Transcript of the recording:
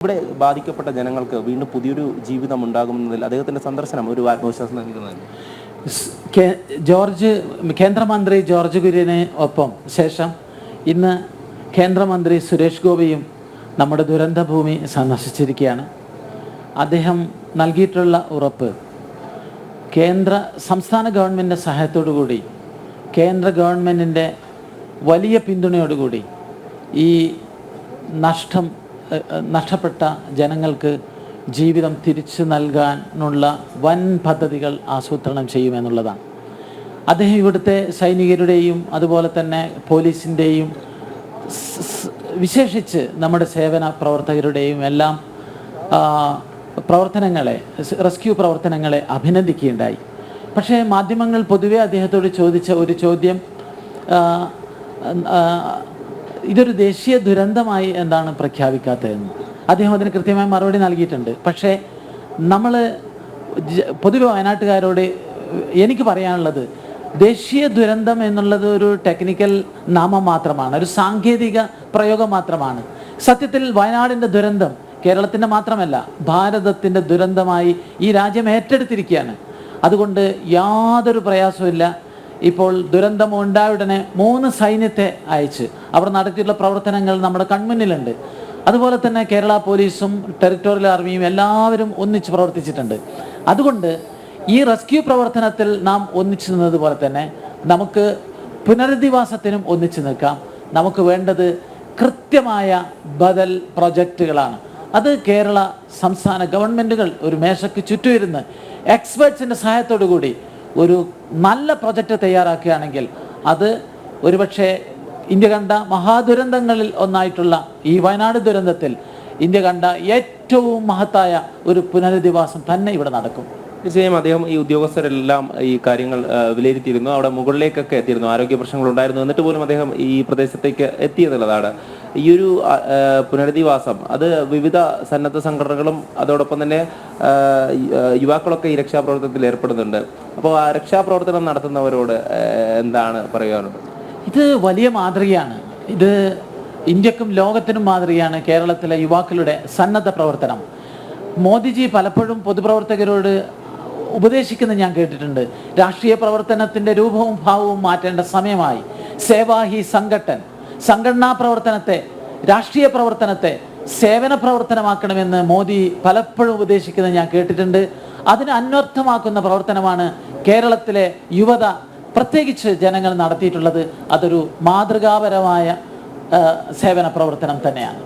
ഇവിടെ ബാധിക്കപ്പെട്ട ജനങ്ങൾക്ക് വീണ്ടും പുതിയൊരു ജീവിതം ഉണ്ടാകുന്നതിൽ അദ്ദേഹത്തിന്റെ സന്ദർശനം ഒരു ആത്മവിശ്വാസം നൽകുന്നതാണ്. കേന്ദ്രമന്ത്രി ജോർജ് കുര്യന് ഒപ്പം ശേഷം ഇന്ന് കേന്ദ്രമന്ത്രി സുരേഷ് ഗോപിയും നമ്മുടെ ദുരന്തഭൂമി സന്ദർശിച്ചിരിക്കുകയാണ്. അദ്ദേഹം നൽകിയിട്ടുള്ള ഉറപ്പ് സംസ്ഥാന ഗവൺമെൻറ്റിൻ്റെ സഹായത്തോടു കൂടി, കേന്ദ്ര ഗവൺമെൻറ്റിൻ്റെ വലിയ പിന്തുണയോടുകൂടി ഈ നഷ്ടപ്പെട്ട ജനങ്ങൾക്ക് ജീവിതം തിരിച്ചു നൽകാനുള്ള വൻ പദ്ധതികൾ ആസൂത്രണം ചെയ്യുമെന്നുള്ളതാണ്. അദ്ദേഹം ഇവിടുത്തെ സൈനികരുടെയും അതുപോലെ തന്നെ പോലീസിൻ്റെയും വിശേഷിച്ച് നമ്മുടെ സേവന പ്രവർത്തകരുടെയും എല്ലാം റെസ്ക്യൂ പ്രവർത്തനങ്ങളെ അഭിനന്ദിക്കുകയുണ്ടായി. പക്ഷേ മാധ്യമങ്ങൾ പൊതുവെ അദ്ദേഹത്തോട് ചോദിച്ച ഒരു ചോദ്യം, ഇതൊരു ദേശീയ ദുരന്തമായി എന്താണ് പ്രഖ്യാപിക്കാത്തതെന്ന്. അദ്ദേഹം അതിന് കൃത്യമായ മറുപടി നൽകിയിട്ടുണ്ട്. പക്ഷേ നമ്മൾ പൊതുവെ വയനാട്ടുകാരോട് എനിക്ക് പറയാനുള്ളത്, ദേശീയ ദുരന്തം എന്നുള്ളത് ഒരു ടെക്നിക്കൽ നാമം മാത്രമാണ്, ഒരു സാങ്കേതിക പ്രയോഗം മാത്രമാണ്. സത്യത്തിൽ വയനാടിൻ്റെ ദുരന്തം കേരളത്തിൻ്റെ മാത്രമല്ല, ഭാരതത്തിൻ്റെ ദുരന്തമായി ഈ രാജ്യം ഏറ്റെടുത്തിരിക്കുകയാണ്. അതുകൊണ്ട് യാതൊരു പ്രയാസവുമില്ല. ഇപ്പോൾ ദുരന്തം ഉണ്ടായ ഉടനെ 3 സൈന്യത്തെ അയച്ച് അവർ നടത്തിയിട്ടുള്ള പ്രവർത്തനങ്ങൾ നമ്മുടെ കൺമുന്നിലുണ്ട്. അതുപോലെ തന്നെ കേരള പോലീസും ടെറിട്ടോറിയൽ ആർമിയും എല്ലാവരും ഒന്നിച്ച് പ്രവർത്തിച്ചിട്ടുണ്ട്. അതുകൊണ്ട് ഈ റെസ്ക്യൂ പ്രവർത്തനത്തിൽ നാം ഒന്നിച്ചു നിന്നതുപോലെ തന്നെ നമുക്ക് പുനരധിവാസത്തിനും ഒന്നിച്ചു നിൽക്കാം. നമുക്ക് വേണ്ടത് കൃത്യമായ ബദൽ പ്രൊജക്റ്റുകളാണ്. അത് കേരള സംസ്ഥാന ഗവൺമെൻറ്റുകൾ ഒരു മേശയ്ക്ക് ചുറ്റുമിരുന്ന് എക്സ്പേർട്സിൻ്റെ സഹായത്തോടു കൂടി ഒരു നല്ല പ്രൊജക്റ്റ് തയ്യാറാക്കുകയാണെങ്കിൽ അത് ഒരുപക്ഷെ ഇന്ത്യ കണ്ട മഹാദുരന്തങ്ങളിൽ ഒന്നായിട്ടുള്ള ഈ വയനാട് ദുരന്തത്തിൽ ഇന്ത്യ കണ്ട ഏറ്റവും മഹത്തായ ഒരു പുനരധിവാസം തന്നെ ഇവിടെ നടക്കും. തീർച്ചയായും അദ്ദേഹം ഈ ഉദ്യോഗസ്ഥരെല്ലാം ഈ കാര്യങ്ങൾ വിലയിരുത്തിയിരുന്നു. അവിടെ മുകളിലേക്കൊക്കെ എത്തിയിരുന്നു, ആരോഗ്യ പ്രശ്നങ്ങൾ ഉണ്ടായിരുന്നു. എന്നിട്ട് പോലും അദ്ദേഹം ഈ പ്രദേശത്തേക്ക് എത്തിയെന്നുള്ളതാണ്. ഈ ഒരു പുനരധിവാസം അത് വിവിധ സന്നദ്ധ സംഘടനകളും അതോടൊപ്പം തന്നെ യുവാക്കളൊക്കെ ഈ രക്ഷാപ്രവർത്തനത്തിൽ ഏർപ്പെടുന്നുണ്ട്. അപ്പോൾ ആ രക്ഷാപ്രവർത്തനം നടത്തുന്നവരോട് എന്താണ് പറയാനുള്ളത്? ഇത് വലിയ മാതൃകയാണ്. ഇത് ഇന്ത്യക്കും ലോകത്തിനും മാതൃകയാണ് കേരളത്തിലെ യുവാക്കളുടെ സന്നദ്ധ പ്രവർത്തനം. മോദിജി പലപ്പോഴും പൊതുപ്രവർത്തകരോട് ഉപദേശിക്കുന്നത് ഞാൻ കേട്ടിട്ടുണ്ട്. രാഷ്ട്രീയ പ്രവർത്തനത്തിൻ്റെ രൂപവും ഭാവവും മാറ്റേണ്ട സമയമായി. സേവാ ഹി സംഘട്ടൻ, സംഘടനാ പ്രവർത്തനത്തെ, രാഷ്ട്രീയ പ്രവർത്തനത്തെ സേവന പ്രവർത്തനമാക്കണമെന്ന് മോദി പലപ്പോഴും ഉപദേശിക്കുന്നത് ഞാൻ കേട്ടിട്ടുണ്ട്. അതിന് അന്വർത്ഥമാക്കുന്ന പ്രവർത്തനമാണ് കേരളത്തിലെ യുവത, പ്രത്യേകിച്ച് ജനങ്ങൾ നടത്തിയിട്ടുള്ളത്. അതൊരു മാതൃകാപരമായ സേവന പ്രവർത്തനം തന്നെയാണ്.